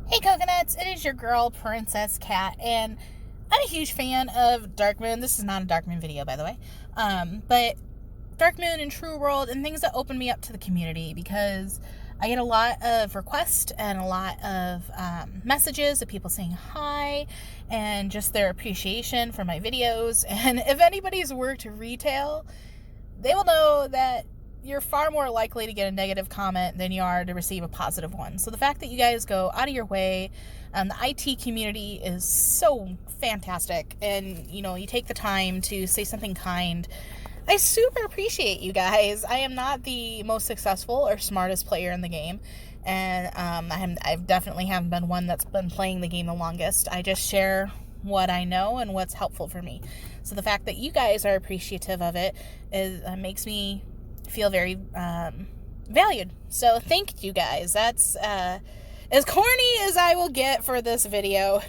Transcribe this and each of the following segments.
Hey Coconuts, it is your girl Princess Cat, and I'm a huge fan of Dark Moon. This is not a Dark Moon video, by the way, but Dark Moon and True World and things that open me up to the community, because I get a lot of requests and a lot of messages of people saying hi and just their appreciation for my videos. And if anybody's worked retail, they will know that you're far more likely to get a negative comment than you are to receive a positive one. So the fact that you guys go out of your way, the IT community is so fantastic, and you take the time to say something kind. I super appreciate you guys. I am not the most successful or smartest player in the game, and I definitely haven't been one that's been playing the game the longest. I just share what I know and what's helpful for me. So the fact that you guys are appreciative of it makes me feel very valued. So thank you guys. That's as corny as I will get for this video.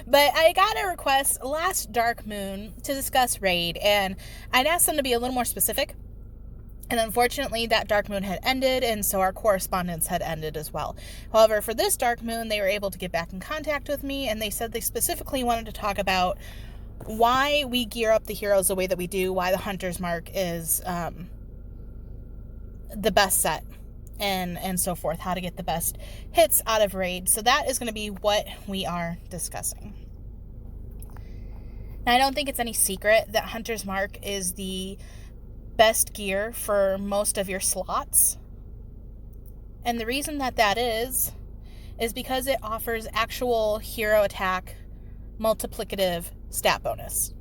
But I got a request last Dark Moon to discuss Raid, and I'd asked them to be a little more specific. And unfortunately, that Dark Moon had ended, and so our correspondence had ended as well. However, for this Dark Moon, they were able to get back in contact with me, and they said they specifically wanted to talk about why we gear up the heroes the way that we do, why the Hunter's Mark is the best set, and so forth, how to get the best hits out of Raid. So that is going to be what we are discussing. Now, I don't think it's any secret that Hunter's Mark is the best gear for most of your slots. And the reason that is because it offers actual hero attack multiplicative stat bonus.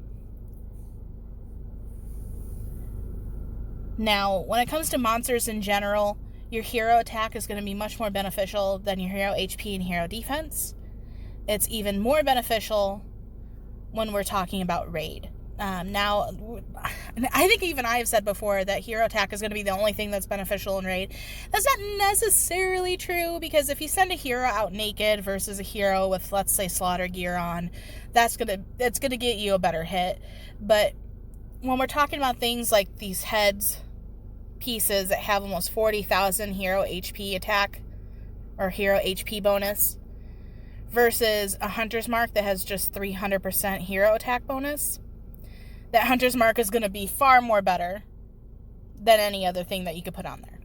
Now, when it comes to monsters in general, your hero attack is going to be much more beneficial than your hero HP and hero defense. It's even more beneficial when we're talking about Raid. Now, I think even I have said before that hero attack is going to be the only thing that's beneficial in Raid. That's not necessarily true, because if you send a hero out naked versus a hero with, let's say, slaughter gear on, it's gonna get you a better hit. But when we're talking about things like these heads pieces that have almost 40,000 hero HP attack or hero HP bonus versus a Hunter's Mark that has just 300% hero attack bonus, that Hunter's Mark is going to be far more better than any other thing that you could put on there.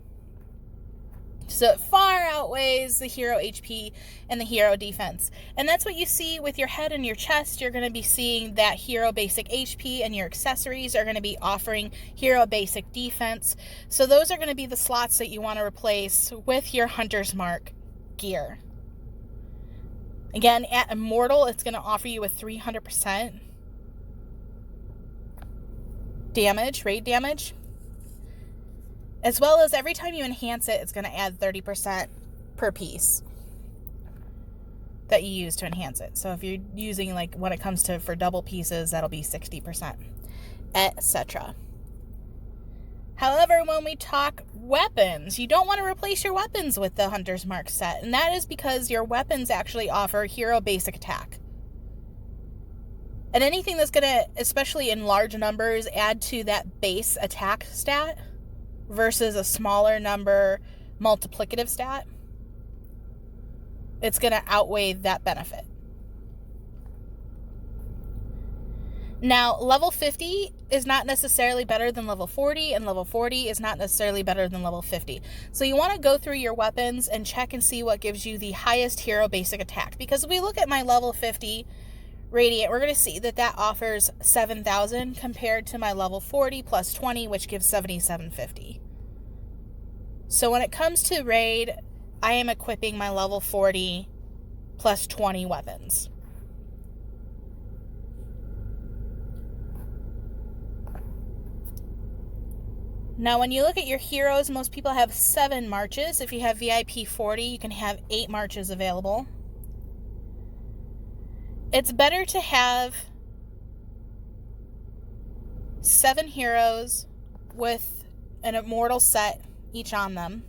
So it far outweighs the hero HP and the hero defense. And that's what you see with your head and your chest. You're going to be seeing that hero basic HP, and your accessories are going to be offering hero basic defense. So those are going to be the slots that you want to replace with your Hunter's Mark gear. Again, at Immortal, it's going to offer you a 300% damage, raid damage. As well as every time you enhance it, it's going to add 30% per piece that you use to enhance it. So if you're using, like, when it comes to for double pieces, that'll be 60%, etc. However, when we talk weapons, you don't want to replace your weapons with the Hunter's Mark set. And that is because your weapons actually offer hero basic attack. And anything that's going to, especially in large numbers, add to that base attack stat versus a smaller number multiplicative stat, it's going to outweigh that benefit. Now, level 50 is not necessarily better than level 40, and level 40 is not necessarily better than level 50. So you want to go through your weapons and check and see what gives you the highest hero basic attack. Because if we look at my level 50 Radiant, we're going to see that offers 7,000 compared to my level 40 plus 20, which gives 7,750. So when it comes to Raid, I am equipping my level 40 plus 20 weapons. Now, when you look at your heroes, most people have 7 marches. If you have VIP 40, you can have 8 marches available. It's better to have 7 heroes with an immortal set each on them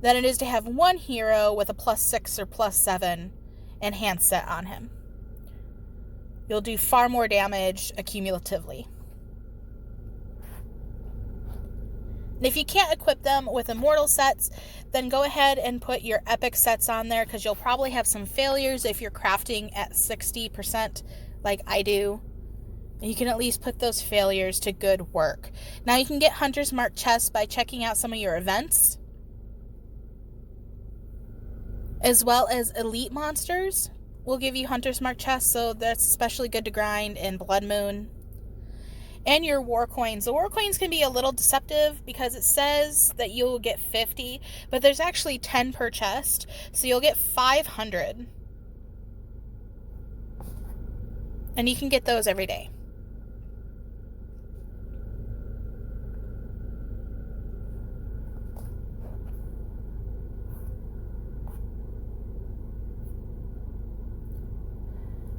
than it is to have 1 hero with a +6 or +7 enhanced set on him. You'll do far more damage accumulatively. If you can't equip them with immortal sets, then go ahead and put your epic sets on there, because you'll probably have some failures if you're crafting at 60% like I do. You can at least put those failures to good work. Now you can get Hunter's Mark chests by checking out some of your events, as well as elite monsters will give you Hunter's Mark chests, so that's especially good to grind in Blood Moon. And your war coins. The war coins can be a little deceptive because it says that you'll get 50, but there's actually 10 per chest, so you'll get 500. And you can get those every day.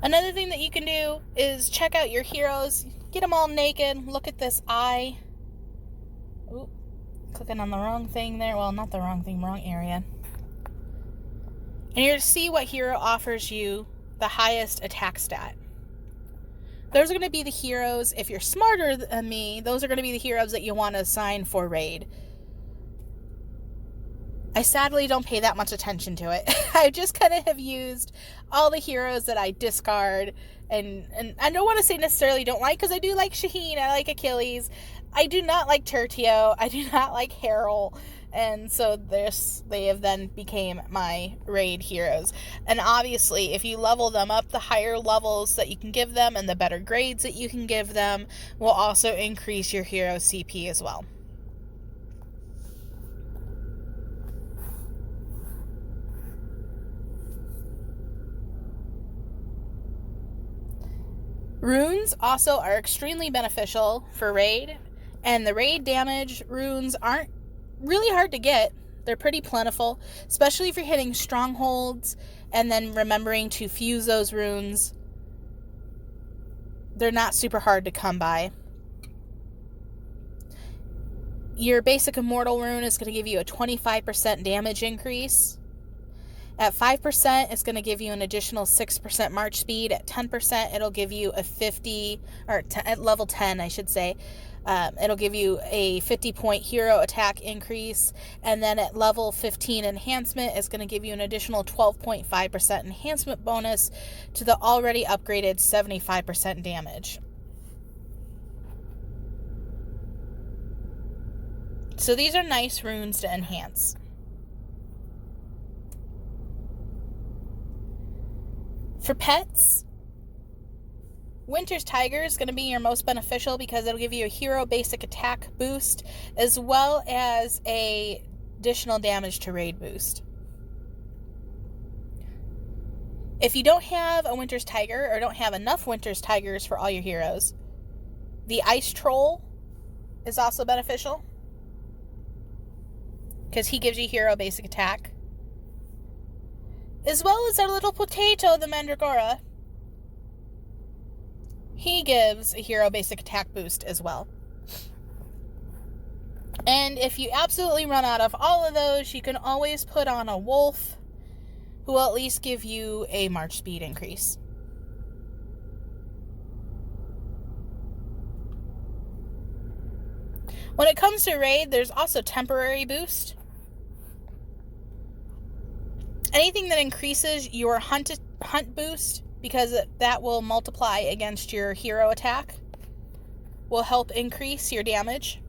Another thing that you can do is check out your heroes. Get them all naked. Look at this eye. Ooh, clicking on the wrong thing there. Well, not the wrong thing, wrong area. And you're to see what hero offers you the highest attack stat. Those are going to be the heroes, if you're smarter than me, those are going to be the heroes that you want to assign for raid. I sadly don't pay that much attention to it. I just kind of have used all the heroes that I discard, and I don't want to say necessarily don't like, because I do like Shaheen, I like Achilles, I do not like Tertio, I do not like Harrell, and so they have then became my raid heroes. And obviously, if you level them up, the higher levels that you can give them and the better grades that you can give them will also increase your hero CP as well. Runes also are extremely beneficial for raid, and the raid damage runes aren't really hard to get. They're pretty plentiful, especially if you're hitting strongholds and then remembering to fuse those runes. They're not super hard to come by. Your basic immortal rune is going to give you a 25% damage increase. At 5%, it's going to give you an additional 6% march speed. At 10%, it'll give you a 50, or at level 10, I should say, it'll give you a 50-point hero attack increase. And then at level 15 enhancement, it's going to give you an additional 12.5% enhancement bonus to the already upgraded 75% damage. So these are nice runes to enhance. For pets, Winter's Tiger is going to be your most beneficial because it'll give you a hero basic attack boost as well as a additional damage to raid boost. If you don't have a Winter's Tiger or don't have enough Winter's Tigers for all your heroes, the Ice Troll is also beneficial because he gives you hero basic attack. As well as our little potato, the Mandragora. He gives a hero basic attack boost as well. And if you absolutely run out of all of those, you can always put on a wolf, who will at least give you a march speed increase. When it comes to raid, there's also temporary boost. Anything that increases your hunt boost, because that will multiply against your hero attack, will help increase your damage.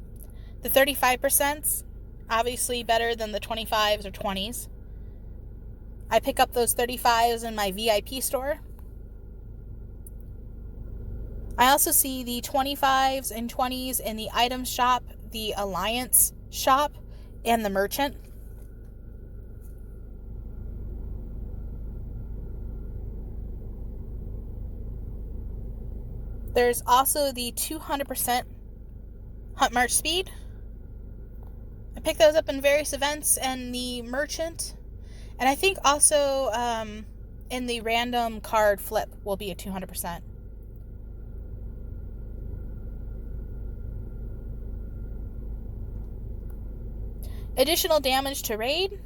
The 35%'s obviously better than the 25s or 20s. I pick up those 35s in my VIP store. I also see the 25s and 20s in the item shop, the Alliance shop, and the merchant. There's also the 200% hunt march speed. I pick those up in various events and the merchant. And I think also in the random card flip will be a 200%. Additional damage to raid.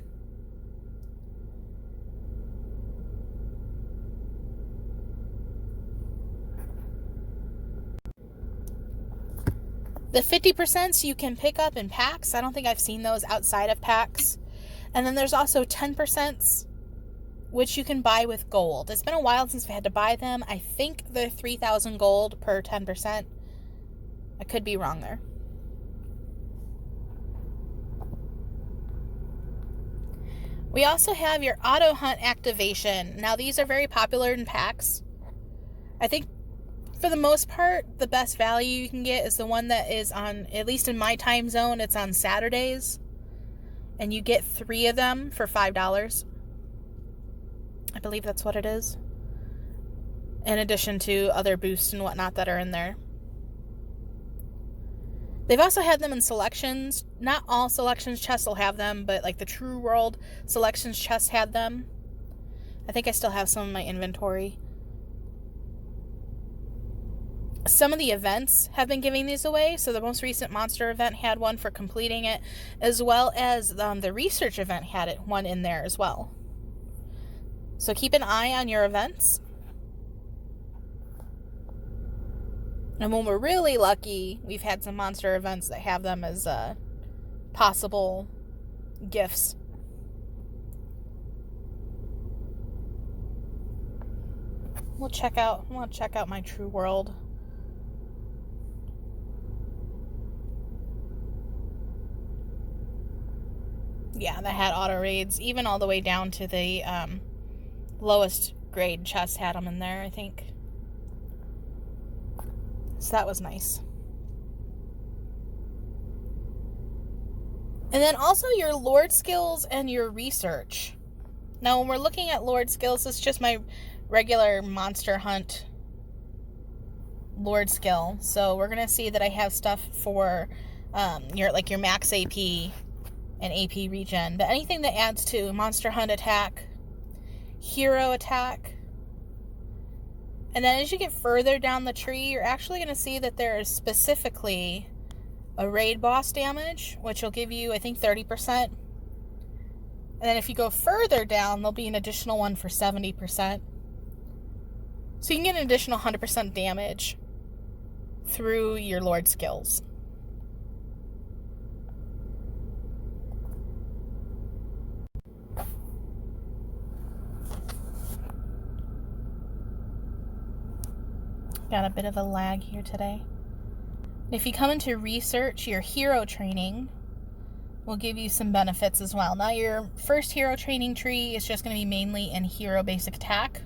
The 50% you can pick up in packs. I don't think I've seen those outside of packs. And then there's also 10%, which you can buy with gold. It's been a while since we had to buy them. I think they're 3,000 gold per 10%. I could be wrong there. We also have your auto hunt activation. Now, these are very popular in packs. I think for the most part, the best value you can get is the one that is on, at least in my time zone, it's on Saturdays. And you get 3 of them for $5. I believe that's what it is. In addition to other boosts and whatnot that are in there. They've also had them in selections. Not all selections chests will have them, but like the True World selections chest had them. I think I still have some in my inventory. Some of the events have been giving these away. So the most recent monster event had one for completing it, as well as the research event had one in there as well. So keep an eye on your events. And when we're really lucky, we've had some monster events that have them as possible gifts. We'll check out my True World. Yeah, that had auto raids, even all the way down to the lowest grade chest had them in there, I think. So that was nice. And then also your Lord skills and your research. Now, when we're looking at Lord skills, it's just my regular monster hunt Lord skill. So we're going to see that I have stuff for your max AP and AP regen. But anything that adds to monster hunt attack, hero attack. And then as you get further down the tree, you're actually going to see that there is specifically a raid boss damage, which will give you, I think, 30%. And then if you go further down, there'll be an additional one for 70%. So you can get an additional 100% damage through your Lord skills. Got a bit of a lag here today. If you come into research, your hero training will give you some benefits as well. Now, your first hero training tree is just going to be mainly in hero basic attack.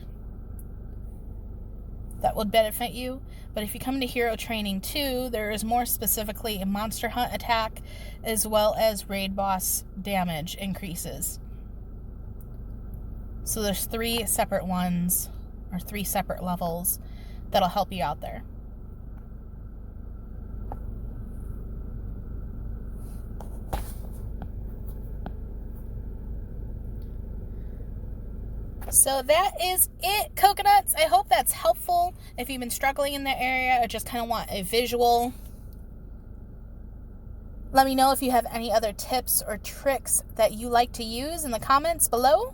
That would benefit you. But if you come into hero training 2, there is more specifically a monster hunt attack as well as raid boss damage increases. So there's 3 separate ones, or 3 separate levels that'll help you out there. So that is it, coconuts. I hope that's helpful if you've been struggling in that area or just kind of want a visual. Let me know if you have any other tips or tricks that you like to use in the comments below.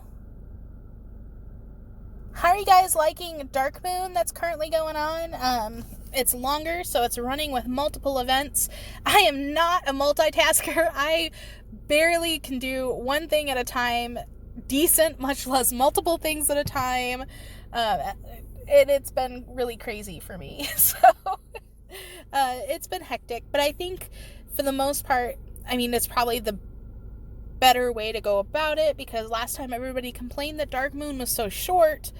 How are you guys liking Dark Moon that's currently going on? It's longer, so it's running with multiple events. I am not a multitasker. I barely can do one thing at a time decent, much less multiple things at a time. It's been really crazy for me. So it's been hectic, but I think for the most part, I mean, it's probably the better way to go about it, because last time everybody complained that Dark Moon was so short,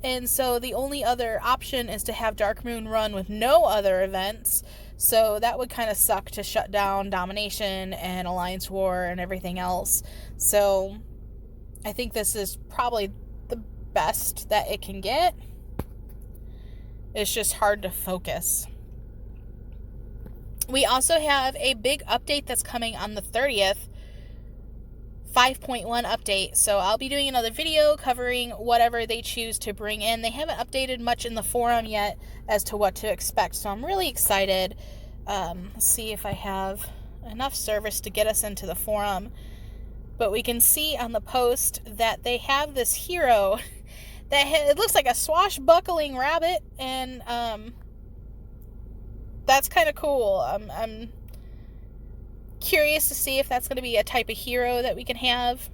and so the only other option is to have Dark Moon run with no other events. So that would kind of suck to shut down Domination and Alliance War and everything else. So I think this is probably the best that it can get. It's just hard to focus. We also have a big update that's coming on the 30th. 5.1 update, so I'll be doing another video covering whatever they choose to bring in. They haven't updated much in the forum yet as to what to expect, so I'm really excited. Let's see if I have enough service to get us into the forum, but we can see on the post that they have this hero that it looks like a swashbuckling rabbit, and that's kind of cool. I'm curious to see if that's going to be a type of hero that we can have.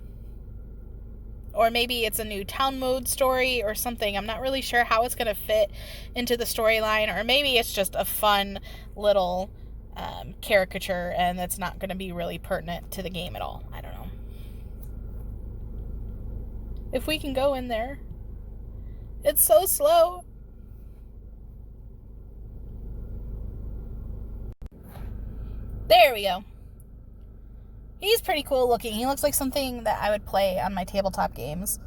Or maybe it's a new town mode story or something. I'm not really sure how it's going to fit into the storyline. Or maybe it's just a fun little caricature and it's not going to be really pertinent to the game at all. I don't know. If we can go in there. It's so slow. There we go. He's pretty cool looking. He looks like something that I would play on my tabletop games.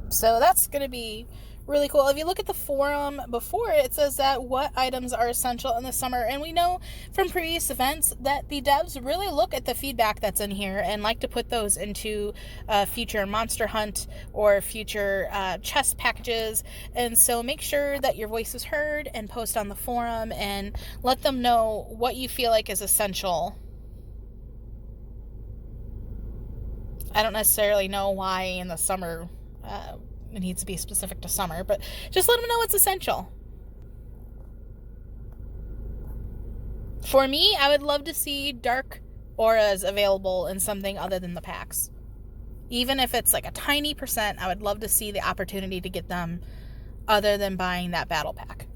So that's going to be really cool. If you look at the forum before, it says that what items are essential in the summer. And we know from previous events that the devs really look at the feedback that's in here and like to put those into future Monster Hunt or future chest packages. And so make sure that your voice is heard and post on the forum and let them know what you feel like is essential. I don't necessarily know why in the summer it needs to be specific to summer, but just let them know it's essential. For me, I would love to see dark auras available in something other than the packs. Even if it's like a tiny percent, I would love to see the opportunity to get them other than buying that battle pack.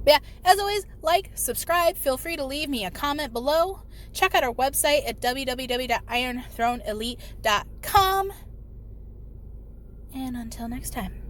Yeah, as always, like, subscribe, feel free to leave me a comment below. Check out our website at www.ironthroneelite.com. And until next time.